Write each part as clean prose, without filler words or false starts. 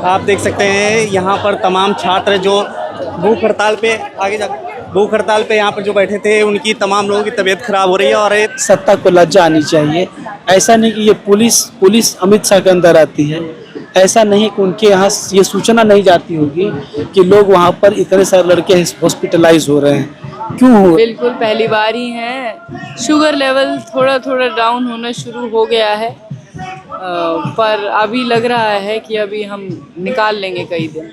आप देख सकते हैं यहाँ पर तमाम छात्र जो भूख हड़ताल पे भूख हड़ताल पे यहाँ पर जो बैठे थे, उनकी तमाम लोगों की तबीयत खराब हो रही है। और सत्ता को लज्जा आनी चाहिए। ऐसा नहीं कि ये पुलिस अमित शाह के अंदर आती है, ऐसा नहीं कि उनके यहाँ ये सूचना नहीं जाती होगी कि लोग वहाँ पर इतने सारे लड़के हॉस्पिटलाइज हो रहे हैं, क्यों हो? बिल्कुल पहली बार ही है। शुगर लेवल थोड़ा थोड़ा डाउन होना शुरू हो गया है, पर अभी लग रहा है कि अभी हम निकाल लेंगे कई दिन।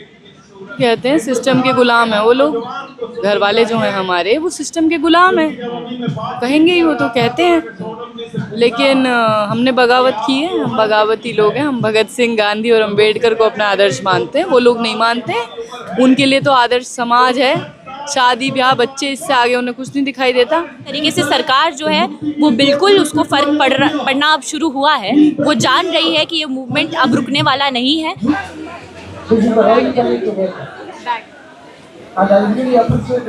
कहते हैं सिस्टम के गुलाम है वो लोग, घर वाले जो हैं हमारे वो सिस्टम के गुलाम हैं, कहेंगे ही, वो तो कहते हैं। लेकिन हमने बगावत की है, हम बगावती लोग हैं। हम भगत सिंह, गांधी और अंबेडकर को अपना आदर्श मानते हैं, वो लोग नहीं मानते। उनके लिए तो आदर्श समाज है, शादी ब्याह बच्चे, इससे आगे उन्हें कुछ नहीं दिखाई देता। तरीके से सरकार जो है वो बिल्कुल उसको फ़र्क पड़ना अब शुरू हुआ है। वो जान रही है कि ये मूवमेंट अब रुकने वाला नहीं है।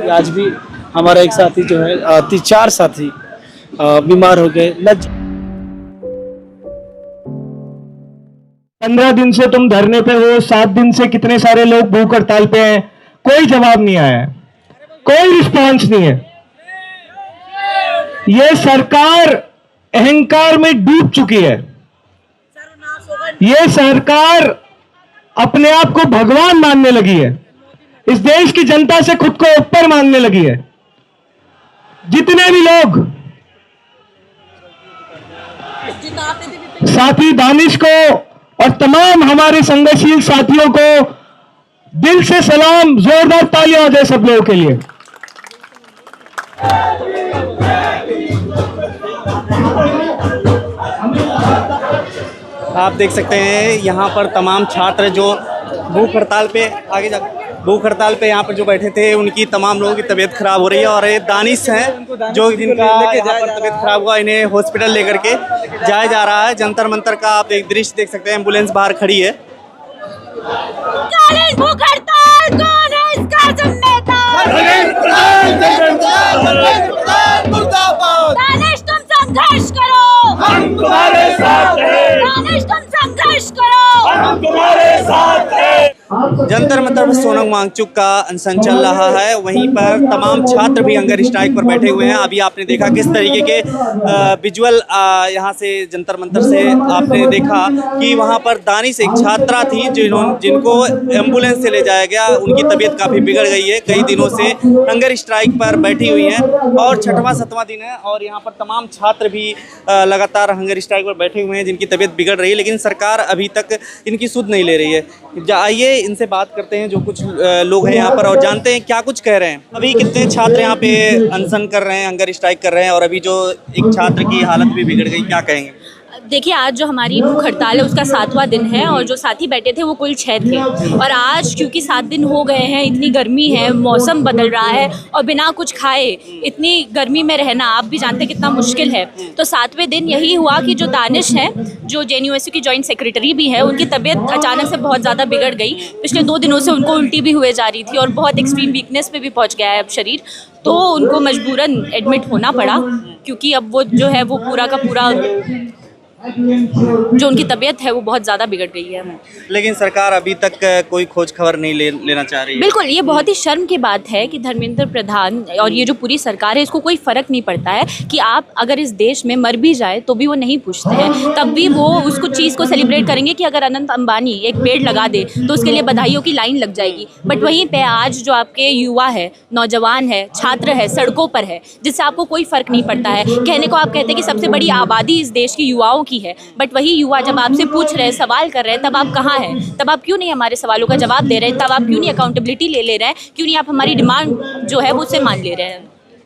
आज भी हमारा एक साथी जो है 4 साथी बीमार हो गए। 15 दिन से तुम धरने पे हो, 7 दिन से कितने सारे लोग भूख हड़ताल पे हैं, कोई जवाब नहीं आया है, कोई रिस्पांस नहीं है। ये सरकार अहंकार में डूब चुकी है। ये सरकार अपने आप को भगवान मानने लगी है, इस देश की जनता से खुद को ऊपर मानने लगी है। जितने भी लोग साथी दानिश को और तमाम हमारे संघर्षशील साथियों को दिल से सलाम, जोरदार तालियां हो जाए सब लोगों के लिए। आप देख सकते हैं यहाँ पर तमाम छात्र जो भूख हड़ताल पे यहाँ पर जो बैठे थे, उनकी तमाम लोगों की तबीयत खराब हो रही है। और ये दानिश हैं जो जिनका यहाँ पर तबीयत खराब हुआ, इन्हें हॉस्पिटल लेकर के जाया जा रहा है। जंतर मंतर का आप एक दृश्य देख सकते हैं, एम्बुलेंस बाहर खड़ी है। भूख हड़ताल कौन है इसका जिम्मेदार? दानिश तुम संघर्ष करो, हम तुम्हारे साथ हैं। दानिश तुम संघर्ष करो, हम तुम्हारे साथ हैं। जंतर मंतर पर सोनम वांगचुक का अनशन चल रहा है, वहीं पर तमाम छात्र भी हंगर स्ट्राइक पर बैठे हुए हैं। अभी आपने देखा किस तरीके के विजुअल यहाँ से जंतर मंतर से आपने देखा कि वहाँ पर दानिश एक छात्रा थी जिनको एम्बुलेंस से ले जाया गया। उनकी तबीयत काफ़ी बिगड़ गई है, कई दिनों से हंगर स्ट्राइक पर बैठी हुई हैं और 6वां-7वां दिन है। और यहाँ पर तमाम छात्र भी लगातार हंगर स्ट्राइक पर बैठे हुए हैं जिनकी तबीयत बिगड़ रही है, लेकिन सरकार अभी तक इनकी सुध नहीं ले रही है। आइए इनसे बात करते हैं, जो कुछ लोग हैं यहाँ पर, और जानते हैं क्या कुछ कह रहे हैं। अभी कितने छात्र यहाँ पे अनशन कर रहे हैं, हंगर स्ट्राइक कर रहे हैं, और अभी जो एक छात्र की हालत भी बिगड़ गई, क्या कहेंगे? देखिए, आज जो हमारी भूख हड़ताल है उसका 7वां दिन है और जो साथी बैठे थे वो कुल 6 थे। और आज क्योंकि 7 दिन हो गए हैं, इतनी गर्मी है, मौसम बदल रहा है और बिना कुछ खाए इतनी गर्मी में रहना आप भी जानते हैं कितना मुश्किल है। तो 7वें दिन यही हुआ कि जो दानिश है, जो JNUSU की जॉइंट सेक्रेटरी भी है, उनकी तबीयत अचानक से बहुत ज़्यादा बिगड़ गई। पिछले 2 दिनों से उनको उल्टी भी हुए जा रही थी और बहुत एक्सट्रीम वीकनेस पे भी पहुँच गया है अब शरीर। तो उनको मजबूरन एडमिट होना पड़ा, क्योंकि अब वो जो है वो पूरा का पूरा जो उनकी तबीयत है वो बहुत ज़्यादा बिगड़ गई है। लेकिन सरकार अभी तक कोई खोज खबर नहीं लेना चाह रही है। बिल्कुल, ये बहुत ही शर्म की बात है कि धर्मेंद्र प्रधान और ये जो पूरी सरकार है, इसको कोई फ़र्क नहीं पड़ता है कि आप अगर इस देश में मर भी जाए तो भी वो नहीं पूछते हैं। तब भी वो उसको चीज़ को सेलिब्रेट करेंगे कि अगर अनंत अंबानी एक पेड़ लगा दे तो उसके लिए बधाइयों की लाइन लग जाएगी। बट वहीं पर आज जो आपके युवा है, नौजवान है, छात्र है, सड़कों पर है, जिससे आपको कोई फ़र्क नहीं पड़ता है। कहने को आप कहते हैं कि सबसे बड़ी आबादी इस देश की युवाओं की है, बट वही युवा जब आपसे पूछ रहे हैं, सवाल कर रहे हैं, तब आप कहाँ हैं? तब आप क्यों नहीं हमारे सवालों का जवाब दे रहे हैं? तब आप क्यों नहीं अकाउंटेबिलिटी ले रहे हैं? क्यों नहीं आप हमारी डिमांड जो है वो उससे मान ले रहे हैं?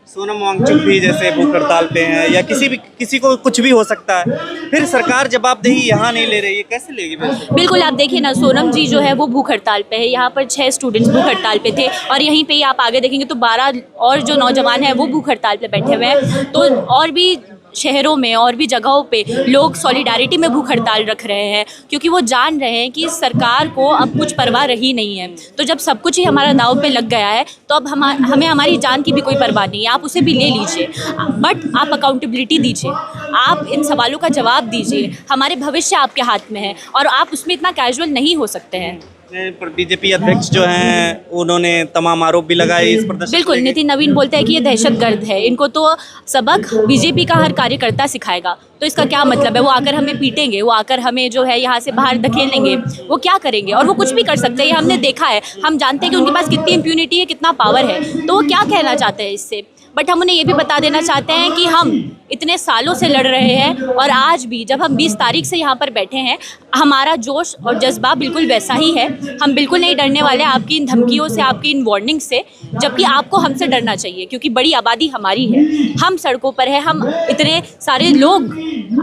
सोनम वांगचुक भी जैसे भूख हड़ताल पे हैं, या किसी को कुछ भी हो सकता है, फिर सरकार जवाबदेही यहाँ नहीं ले रही है, कैसे लेगी? बिल्कुल, आप देखिए ना, सोनम जी जो है वो भूख हड़ताल पे है। यहाँ पर 6 स्टूडेंट्स भूख हड़ताल पे थे और यहीं पे ही आप आगे देखेंगे तो 12 और जो नौजवान हैं वो भूख हड़ताल पे बैठे हुए हैं। तो और भी शहरों में और भी जगहों पे लोग सॉलिडारिटी में भूख हड़ताल रख रहे हैं, क्योंकि वो जान रहे हैं कि सरकार को अब कुछ परवाह रही नहीं है। तो जब सब कुछ ही हमारा दांव पे लग गया है तो अब हमें हमारी जान की भी कोई परवाह नहीं है। आप उसे भी ले लीजिए, बट आप अकाउंटेबिलिटी दीजिए, आप इन सवालों का जवाब दीजिए। हमारे भविष्य आपके हाथ में है और आप उसमें इतना कैजुअल नहीं हो सकते हैं। पर बीजेपी अध्यक्ष जो हैं उन्होंने तमाम आरोप भी लगाए इस प्रदर्शन बिल्कुल, को लेके। नितिन नवीन बोलते हैं कि ये दहशतगर्द है, इनको तो सबक बीजेपी का हर कार्यकर्ता सिखाएगा। तो इसका क्या मतलब है? वो आकर हमें पीटेंगे, वो आकर हमें जो है यहाँ से बाहर धकेलेंगे, वो क्या करेंगे? और वो कुछ भी कर सकते हैं, ये हमने देखा है, हम जानते हैं कि उनके पास कितनी इम्प्यूनिटी है, कितना पावर है, तो वो क्या कहना चाहते हैं इससे। बट हम उन्हें ये भी बता देना चाहते हैं कि हम इतने सालों से लड़ रहे हैं और आज भी जब हम 20 तारीख से यहाँ पर बैठे हैं, हमारा जोश और जज्बा बिल्कुल वैसा ही है। हम बिल्कुल नहीं डरने वाले आपकी इन धमकियों से, आपकी इन वार्निंग से, जबकि आपको हमसे डरना चाहिए क्योंकि बड़ी आबादी हमारी है, हम सड़कों पर है, हम इतने सारे लोग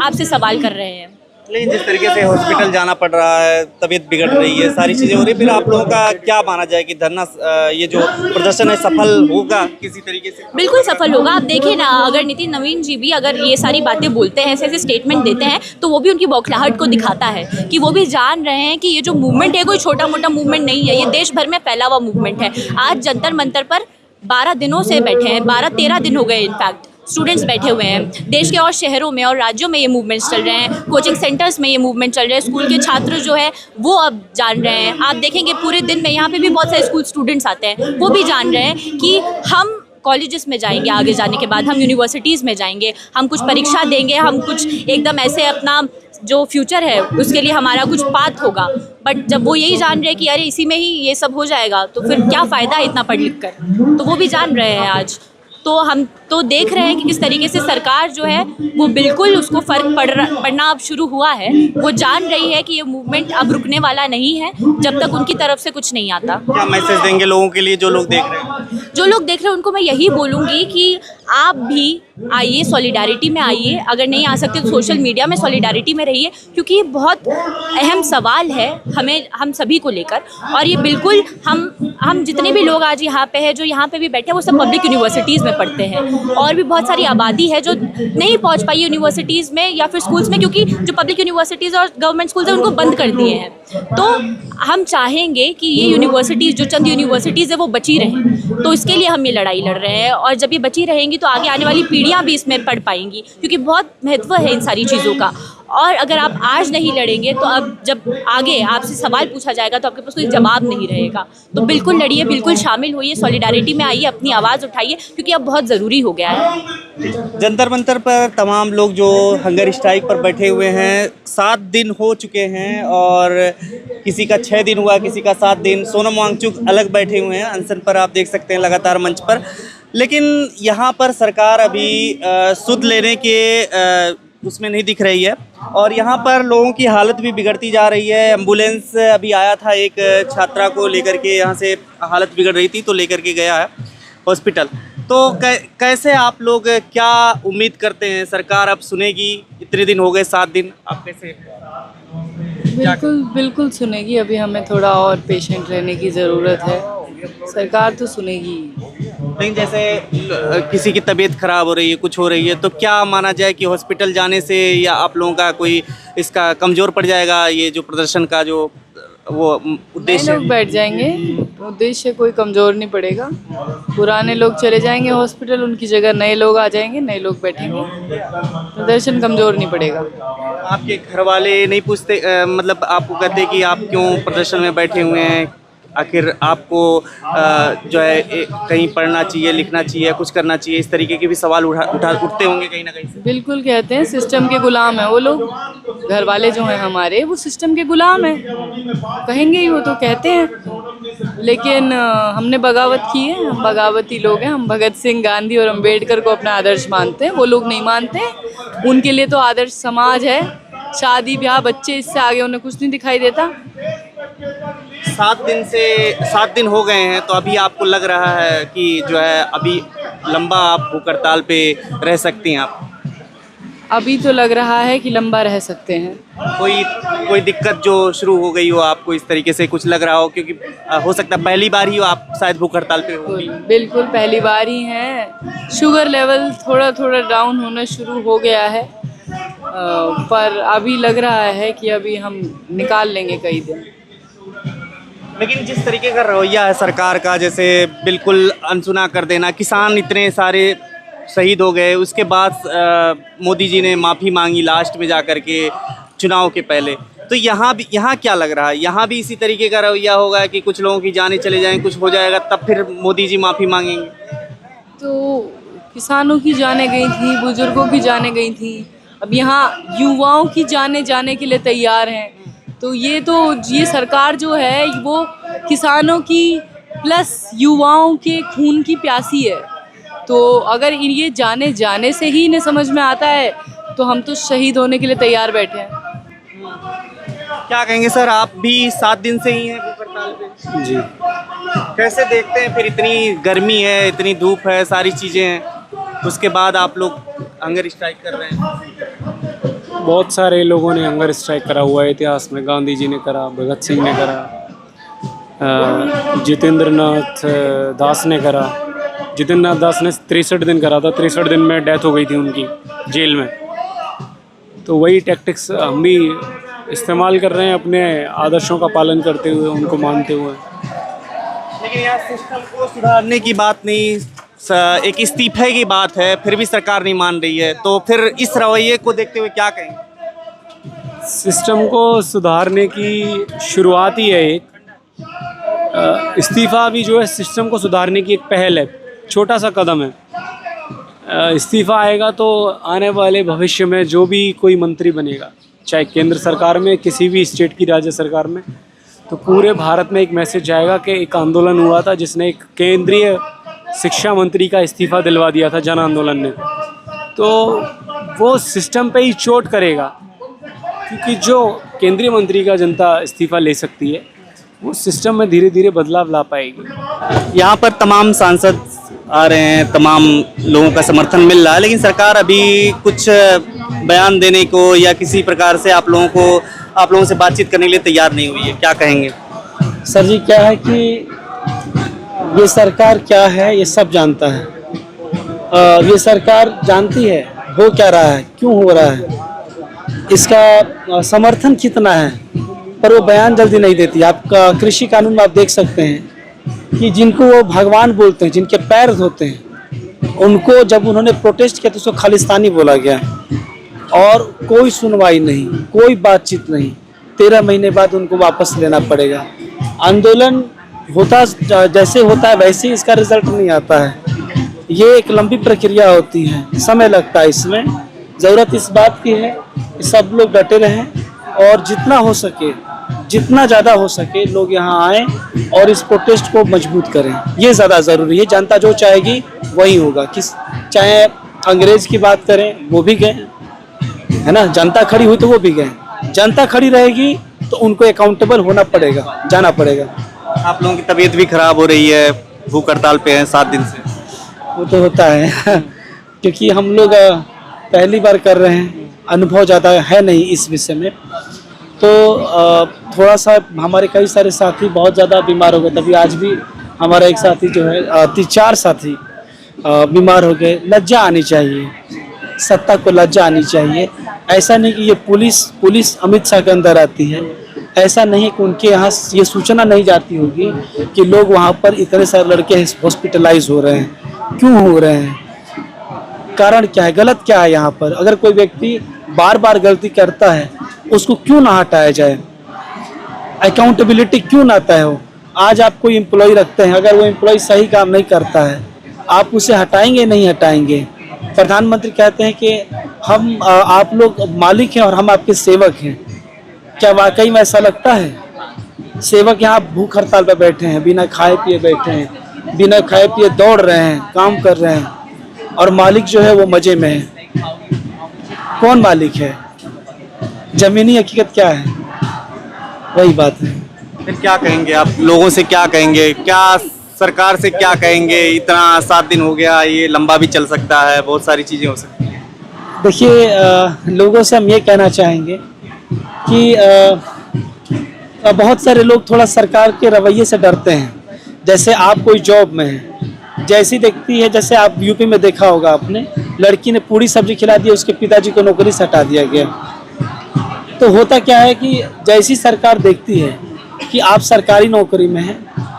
आपसे सवाल कर रहे हैं। लेकिन जिस तरीके से हॉस्पिटल जाना पड़ रहा है, तबीयत बिगड़ रही है, सारी चीज़ें हो रही है, फिर आप लोगों का क्या माना जाए कि धरना ये जो प्रदर्शन है सफल होगा किसी तरीके से? बिल्कुल सफल होगा। आप देखिए ना, अगर नितिन नवीन जी भी अगर ये सारी बातें बोलते हैं, ऐसे ऐसे स्टेटमेंट देते हैं, तो वो भी उनकी बौखलाहट को दिखाता है कि वो भी जान रहे हैं कि ये जो मूवमेंट है कोई छोटा मोटा मूवमेंट नहीं है, ये देश भर में फैला हुआ मूवमेंट है। आज जंतर मंतर पर 12 दिनों से बैठे हैं, 12-13 दिन हो गए इनफैक्ट, स्टूडेंट्स बैठे हुए हैं। देश के और शहरों में और राज्यों में ये मूवमेंट्स चल रहे हैं, कोचिंग सेंटर्स में ये मूवमेंट चल रहे हैं, स्कूल के छात्र जो है वो अब जान रहे हैं। आप देखेंगे पूरे दिन में यहाँ पे भी बहुत सारे स्कूल स्टूडेंट्स आते हैं, वो भी जान रहे हैं कि हम कॉलेजेस में जाएंगे, आगे जाने के बाद हम यूनिवर्सिटीज़ में जाएंगे, हम कुछ परीक्षा देंगे, हम कुछ एकदम ऐसे अपना जो फ्यूचर है उसके लिए हमारा कुछ पाथ होगा। बट जब वो यही जान रहे हैं कि अरे इसी में ही ये सब हो जाएगा, तो फिर क्या फ़ायदा है इतना पढ़ लिख कर। तो वो भी जान रहे हैं आज। तो हम तो देख रहे हैं कि किस तरीके से सरकार जो है वो बिल्कुल उसको फ़र्क पड़ना अब शुरू हुआ है। वो जान रही है कि ये मूवमेंट अब रुकने वाला नहीं है जब तक उनकी तरफ से कुछ नहीं आता। क्या मैसेज देंगे लोगों के लिए जो लोग देख रहे हैं? जो लोग देख रहे हैं उनको मैं यही बोलूँगी कि आप भी आइए, सॉलिडारिटी में आइए, अगर नहीं आ सकते तो सोशल मीडिया में सॉलिडारिटी में रहिए, क्योंकि ये बहुत अहम सवाल है हम सभी को लेकर। और ये बिल्कुल हम जितने भी लोग आज यहाँ पे हैं, जो यहाँ पे भी बैठे हैं, वो सब पब्लिक यूनिवर्सिटीज़ में पढ़ते हैं और भी बहुत सारी आबादी है जो नहीं पहुँच पाई यूनिवर्सिटीज़ में या फिर स्कूल्स में, क्योंकि जो पब्लिक यूनिवर्सिटीज़ और गवर्नमेंट स्कूल्स हैं उनको बंद कर दिए हैं। तो हम चाहेंगे कि ये यूनिवर्सिटीज़, जो चंद यूनिवर्सिटीज़ है, वो बची रहें। तो इसके लिए हम ये लड़ाई लड़ रहे हैं और जब ये बची रहेंगी तो आगे आने वाली पीढ़ियाँ भी इसमें पढ़ पाएंगी, क्योंकि बहुत महत्व है इन सारी चीज़ों का। और अगर आप आज नहीं लड़ेंगे तो अब जब आगे आपसे सवाल पूछा जाएगा तो आपके पास कोई जवाब नहीं रहेगा। तो बिल्कुल लड़िए, बिल्कुल शामिल होइए, सॉलिडारिटी में आइए, अपनी आवाज़ उठाइए, क्योंकि अब बहुत ज़रूरी हो गया है। जंतर मंतर पर तमाम लोग जो हंगर स्ट्राइक पर बैठे हुए हैं, 7 दिन हो चुके हैं और किसी का 6 दिन हुआ, किसी का 7 दिन। सोनम वांगचुक अलग बैठे हुए हैं अनशन पर, आप देख सकते हैं लगातार मंच पर। लेकिन यहाँ पर सरकार अभी सुध लेने के उसमें नहीं दिख रही है और यहाँ पर लोगों की हालत भी बिगड़ती जा रही है। एम्बुलेंस अभी आया था एक छात्रा को लेकर के, यहाँ से हालत बिगड़ रही थी तो लेकर के गया है हॉस्पिटल। तो कैसे आप लोग क्या उम्मीद करते हैं, सरकार अब सुनेगी? इतने दिन हो गए, 7 दिन, आप कैसे? बिल्कुल सुनेगी। अभी हमें थोड़ा और पेशेंट रहने की ज़रूरत है, सरकार तो सुनेगी। लेकिन जैसे किसी की तबीयत खराब हो रही है, कुछ हो रही है, तो क्या माना जाए कि हॉस्पिटल जाने से या आप लोगों का कोई इसका कमज़ोर पड़ जाएगा, ये जो प्रदर्शन का जो वो उद्देश्य लोग बैठ जाएंगे, उद्देश्य कोई कमज़ोर नहीं पड़ेगा। पुराने लोग चले जाएंगे हॉस्पिटल, उनकी जगह नए लोग आ जाएंगे, नए लोग बैठेंगे, प्रदर्शन कमज़ोर नहीं पड़ेगा। आपके घर वाले नहीं पूछते, मतलब आपको कहते कि आप क्यों प्रदर्शन में बैठे हुए हैं? आखिर आपको जो है कहीं पढ़ना चाहिए, लिखना चाहिए, कुछ करना चाहिए, इस तरीके के भी सवाल उठते होंगे कहीं ना कहीं से? बिल्कुल कहते हैं, सिस्टम के गुलाम है वो लोग। घर वाले जो हैं हमारे, वो सिस्टम के गुलाम हैं, कहेंगे ही, वो तो कहते हैं। लेकिन हमने बगावत की है, हम बगावती लोग हैं। हम भगत सिंह, गांधी और अम्बेडकर को अपना आदर्श मानते हैं, वो लोग नहीं मानते। उनके लिए तो आदर्श समाज है, शादी ब्याह, बच्चे, इससे आगे उन्हें कुछ नहीं दिखाई देता। 7 दिन हो गए हैं, तो अभी आपको लग रहा है कि जो है अभी लंबा आप भूख हड़ताल पे रह सकती हैं आप? अभी तो लग रहा है कि लंबा रह सकते हैं। कोई दिक्कत जो शुरू हो गई हो आपको, इस तरीके से कुछ लग रहा हो? क्योंकि हो सकता है पहली बार ही हो आप शायद भूख हड़ताल पे होगी। बिल्कुल पहली बार ही है। शुगर लेवल थोड़ा थोड़ा डाउन होना शुरू हो गया है, पर अभी लग रहा है कि अभी हम निकाल लेंगे कई दिन। लेकिन जिस तरीके का रवैया है सरकार का, जैसे बिल्कुल अनसुना कर देना, किसान इतने सारे शहीद हो गए, उसके बाद मोदी जी ने माफ़ी मांगी लास्ट में जा कर के, चुनाव के पहले। तो यहाँ क्या लग रहा है, यहाँ भी इसी तरीके का रवैया होगा कि कुछ लोगों की जानें चले जाएं, कुछ हो जाएगा तब फिर मोदी जी माफ़ी मांगेंगे? तो किसानों की जानें गई थी, बुजुर्गों की जानें गई थी, अब यहाँ युवाओं की जानें जाने के लिए तैयार हैं। तो ये सरकार जो है वो किसानों की प्लस युवाओं के खून की प्यासी है। तो अगर ये जाने से ही इन्हें समझ में आता है तो हम तो शहीद होने के लिए तैयार बैठे हैं। क्या कहेंगे सर, आप भी 7 दिन से ही हैं भूख हड़ताल पे? जी। कैसे देखते हैं फिर, इतनी गर्मी है, इतनी धूप है, सारी चीज़ें हैं, उसके बाद आप लोग हंगर स्ट्राइक कर रहे हैं? बहुत सारे लोगों ने हंगर स्ट्राइक करा हुआ है इतिहास में। गांधी जी ने करा, भगत सिंह ने करा, जितेंद्र नाथ दास ने करा। जितेंद्र नाथ दास ने 63 दिन करा था, 63 दिन में डेथ हो गई थी उनकी जेल में। तो वही टैक्टिक्स हम भी इस्तेमाल कर रहे हैं अपने आदर्शों का पालन करते हुए, उनको मानते हुए। लेकिन यहाँ सिस्टम को सुधारने की बात नहीं, एक इस्तीफे की बात है, फिर भी सरकार नहीं मान रही है, तो फिर इस रवैये को देखते हुए क्या कहेंगे? सिस्टम को सुधारने की शुरुआत ही है एक। इस्तीफ़ा भी जो है सिस्टम को सुधारने की एक पहल है, छोटा सा कदम है। इस्तीफ़ा आएगा तो आने वाले भविष्य में जो भी कोई मंत्री बनेगा, चाहे केंद्र सरकार में, किसी भी स्टेट की राज्य सरकार में, तो पूरे भारत में एक मैसेज जाएगा कि एक आंदोलन हुआ था जिसने एक केंद्रीय शिक्षा मंत्री का इस्तीफ़ा दिलवा दिया था, जन आंदोलन ने। तो वो सिस्टम पे ही चोट करेगा, क्योंकि जो केंद्रीय मंत्री का जनता इस्तीफ़ा ले सकती है वो सिस्टम में धीरे धीरे बदलाव ला पाएगी। यहाँ पर तमाम सांसद आ रहे हैं, तमाम लोगों का समर्थन मिल रहा है, लेकिन सरकार अभी कुछ बयान देने को या किसी प्रकार से आप लोगों से बातचीत करने के लिए तैयार नहीं हुई है। क्या कहेंगे सर जी? क्या है कि ये सरकार क्या है ये सब जानता है। ये सरकार जानती है हो क्या रहा है, क्यों हो रहा है, इसका समर्थन कितना है, पर वो बयान जल्दी नहीं देती। आपका कृषि कानून में आप देख सकते हैं कि जिनको वो भगवान बोलते हैं, जिनके पैर धोते हैं, उनको जब उन्होंने प्रोटेस्ट किया तो उसको खालिस्तानी बोला गया और कोई सुनवाई नहीं, कोई बातचीत नहीं। 13 महीने बाद उनको वापस लेना पड़ेगा। आंदोलन होता जैसे होता है वैसे ही इसका रिजल्ट नहीं आता है। ये एक लंबी प्रक्रिया होती है, समय लगता है इसमें। ज़रूरत इस बात की है कि सब लोग डटे रहें और जितना हो सके, जितना ज़्यादा हो सके लोग यहाँ आएँ और इस प्रोटेस्ट को मजबूत करें। ये ज़्यादा ज़रूरी है। जनता जो चाहेगी वही होगा। चाहे अंग्रेज़ की बात करें, वो भी गए, है ना, जनता खड़ी हुई तो वो भी गए। जनता खड़ी रहेगी तो उनको अकाउंटेबल होना पड़ेगा, जाना पड़ेगा। आप लोगों की तबीयत भी खराब हो रही है, भूख हड़ताल पे हैं 7 दिन से? वो तो होता है क्योंकि हम लोग पहली बार कर रहे हैं, अनुभव ज़्यादा है नहीं इस विषय में, तो थोड़ा सा हमारे कई सारे साथी बहुत ज़्यादा बीमार हो गए। तभी आज भी हमारा एक साथी जो है 3-4 साथी बीमार हो गए। लज्जा आनी चाहिए, सत्ता को लज्जा आनी चाहिए। ऐसा नहीं कि ये पुलिस अमित शाह के अंदर आती है, ऐसा नहीं कि उनके यहाँ ये सूचना नहीं जाती होगी कि लोग वहाँ पर इतने सारे लड़के हॉस्पिटलाइज हो रहे हैं। क्यों हो रहे हैं, कारण क्या है, गलत क्या है यहाँ पर? अगर कोई व्यक्ति बार बार गलती करता है उसको क्यों ना हटाया जाए? अकाउंटेबिलिटी क्यों ना तय हो? आज आप कोई एम्प्लॉय रखते हैं, अगर वो एम्प्लॉय सही काम नहीं करता है आप उसे हटाएंगे नहीं हटाएंगे? प्रधानमंत्री कहते हैं कि हम आप लोग मालिक हैं और हम आपके सेवक हैं। क्या वाकई में ऐसा लगता है? सेवक यहाँ भूख हड़ताल पर बैठे हैं, बिना खाए पिए बैठे हैं, बिना खाए पिए दौड़ रहे हैं, काम कर रहे हैं, और मालिक जो है वो मजे में है। कौन मालिक है? जमीनी हकीकत क्या है? वही बात है। फिर क्या कहेंगे आप, लोगों से क्या कहेंगे, क्या सरकार से क्या कहेंगे? इतना 7 दिन हो गया, ये लंबा भी चल सकता है, बहुत सारी चीज़ें हो सकती हैं। देखिए, लोगों से हम ये कहना चाहेंगे कि बहुत सारे लोग थोड़ा सरकार के रवैये से डरते हैं। जैसे आप कोई जॉब में हैं, जैसी देखती है, जैसे आप यूपी में देखा होगा आपने, लड़की ने पूरी सब्जी खिला दी, उसके पिताजी को नौकरी से हटा दिया गया। तो होता क्या है कि जैसी सरकार देखती है कि आप सरकारी नौकरी में हैं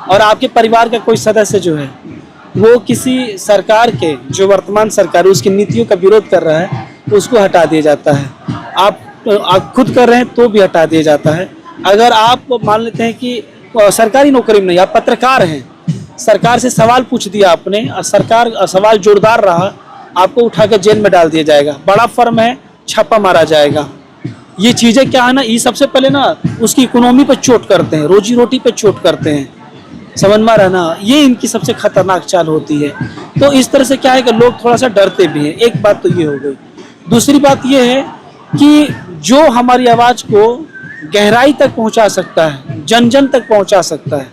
और आपके परिवार का कोई सदस्य जो है वो किसी सरकार के, जो वर्तमान सरकार उसकी नीतियों का विरोध कर रहा है, उसको हटा दिया जाता है। आप आप खुद कर रहे हैं तो भी हटा दिया जाता है। अगर आप मान लेते हैं कि सरकारी नौकरी में नहीं, आप पत्रकार हैं, सरकार से सवाल पूछ दिया आपने और सरकार सवाल जोरदार रहा, आपको उठा के जेल में डाल दिया जाएगा। बड़ा फर्म है, छापा मारा जाएगा। ये चीज़ें क्या है ना, ये सबसे पहले ना उसकी इकोनॉमी पे चोट करते हैं, रोजी रोटी पे चोट करते हैं, समझ में आ रहा है ना। ये इनकी सबसे खतरनाक चाल होती है। तो इस तरह से क्या है कि लोग थोड़ा सा डरते भी हैं। एक बात तो ये हो गई। दूसरी बात ये है कि जो हमारी आवाज़ को गहराई तक पहुंचा सकता है, जन जन तक पहुंचा सकता है,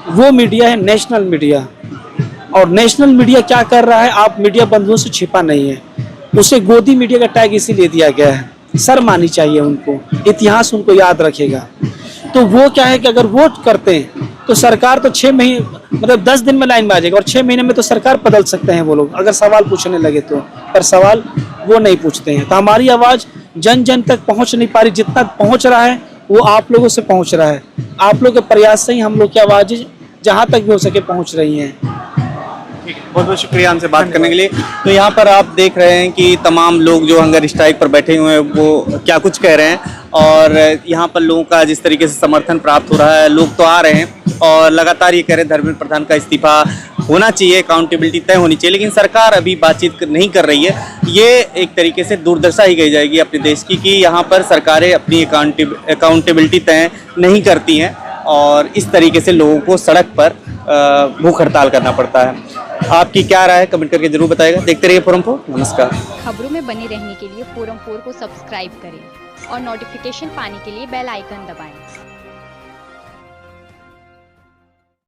वो मीडिया है नेशनल मीडिया। और नेशनल मीडिया क्या कर रहा है, आप मीडिया बंधुओं से छिपा नहीं है। उसे गोदी मीडिया का टैग इसीलिए दिया गया है। शर्म आनी चाहिए उनको, इतिहास उनको याद रखेगा। तो वो क्या है कि अगर वो करते हैं तो सरकार तो 6 महीने मतलब 10 दिन में लाइन में आ जाएगा, और 6 महीने में तो सरकार बदल सकते हैं वो लोग अगर सवाल पूछने लगे तो। पर सवाल वो नहीं पूछते हैं। तो हमारी आवाज़ जन जन तक पहुंच नहीं पा रही। जितना पहुंच रहा है वो आप लोगों से पहुंच रहा है। आप लोग के प्रयास से ही हम लोग की आवाज़ जहाँ तक भी हो सके पहुंच रही हैं। बहुत बहुत शुक्रिया हमसे बात करने के लिए। तो यहाँ पर आप देख रहे हैं कि तमाम लोग जो हंगर स्ट्राइक पर बैठे हुए हैं वो क्या कुछ कह रहे हैं, और यहाँ पर लोगों का जिस तरीके से समर्थन प्राप्त हो रहा है, लोग तो आ रहे हैं और लगातार ये कह रहे हैं धर्मेंद्र प्रधान का इस्तीफा होना चाहिए, अकाउंटेबिलिटी तय होनी चाहिए। लेकिन सरकार अभी बातचीत नहीं कर रही है। ये एक तरीके से दुर्दशा ही कही जाएगी अपने देश की कि यहाँ पर सरकारें अपनी अकाउंटेबिलिटी तय नहीं करती हैं और इस तरीके से लोगों को सड़क पर भूख हड़ताल करना पड़ता है। आपकी क्या राय है कमेंट करके जरूर बताइएगा। देखते रहिए फोरम 4। नमस्कार। खबरों में बने रहने के लिए फोरम 4 को सब्सक्राइब करें और नोटिफिकेशन पाने के लिए बेल आइकन दबाएं।